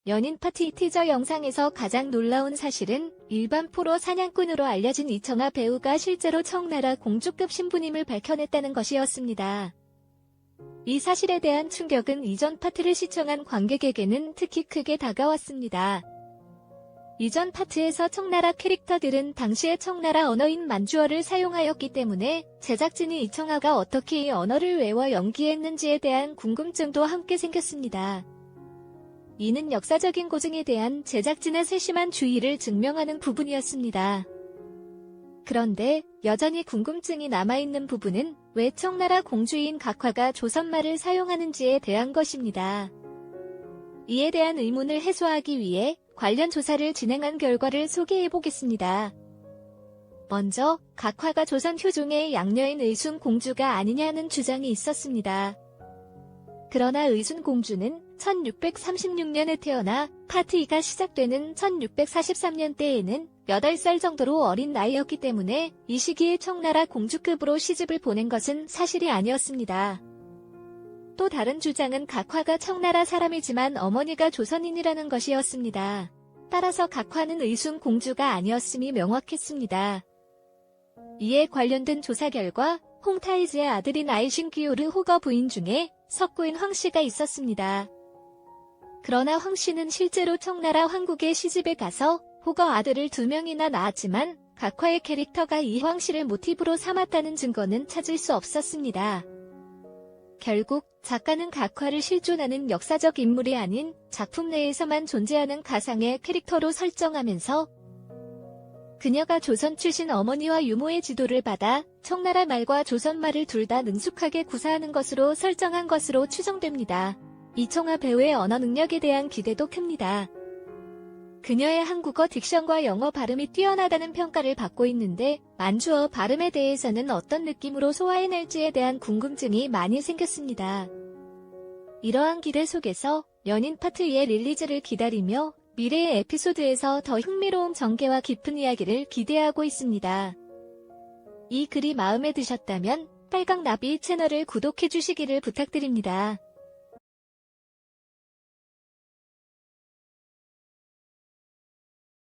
연인 파티 티저 영상에서 가장 놀라운 사실은 일반 포로 사냥꾼으로 알려진 이청아 배우가 실제로 청나라 공주급 신분임을 밝혀냈다는 것이었습니다. 이 사실에 대한 충격은 이전 파트를 시청한 관객에게는 특히 크게 다가왔습니다. 이전 파트에서 청나라 캐릭터들은 당시의 청나라 언어인 만주어를 사용하였기 때문에 제작진이 이청아가 어떻게 이 언어를 외워 연기했는지에 대한 궁금증도 함께 생겼습니다. 이는 역사적인 고증에 대한 제작진의 세심한 주의를 증명하는 부분이었습니다. 그런데 여전히 궁금증이 남아있는 부분은 왜 청나라 공주인 각화가 조선말을 사용하는지에 대한 것입니다. 이에 대한 의문을 해소하기 위해 관련 조사를 진행한 결과를 소개해보겠습니다. 먼저 각화가 조선 효종의 양녀인 의순공주가 아니냐는 주장이 있었습니다. 그러나 의순공주는 1636년에 태어나 파트 2가 시작되는 1643년대에는 8살 정도로 어린 나이였기 때문에 이 시기에 청나라 공주급으로 시집을 보낸 것은 사실이 아니었습니다. 또 다른 주장은 각화가 청나라 사람이지만 어머니가 조선인이라는 것이었습니다. 따라서 각화는 의순공주가 아니었음이 명확했습니다. 이에 관련된 조사 결과 홍타이즈의 아들인 아이신기요르 호거 부인 중에 석구인 황씨가 있었습니다. 그러나 황씨는 실제로 청나라 황국에 시집에 가서 호거 아들을 2명이나 낳았지만 각화의 캐릭터가 이 황씨를 모티브로 삼았다는 증거는 찾을 수 없었습니다. 결국 작가는 각화를 실존하는 역사적 인물이 아닌 작품 내에서만 존재하는 가상의 캐릭터로 설정하면서 그녀가 조선 출신 어머니와 유모의 지도를 받아 청나라 말과 조선말을 둘 다 능숙하게 구사하는 것으로 설정한 것으로 추정됩니다. 이청아 배우의 언어 능력에 대한 기대도 큽니다. 그녀의 한국어 딕션과 영어 발음이 뛰어나다는 평가를 받고 있는데 만주어 발음에 대해서는 어떤 느낌으로 소화해낼지에 대한 궁금증이 많이 생겼습니다. 이러한 기대 속에서 연인 파트 2의 릴리즈를 기다리며 미래의 에피소드에서 더 흥미로운 전개와 깊은 이야기를 기대하고 있습니다. 이 글이 마음에 드셨다면 빨강나비 채널을 구독해주시기를 부탁드립니다.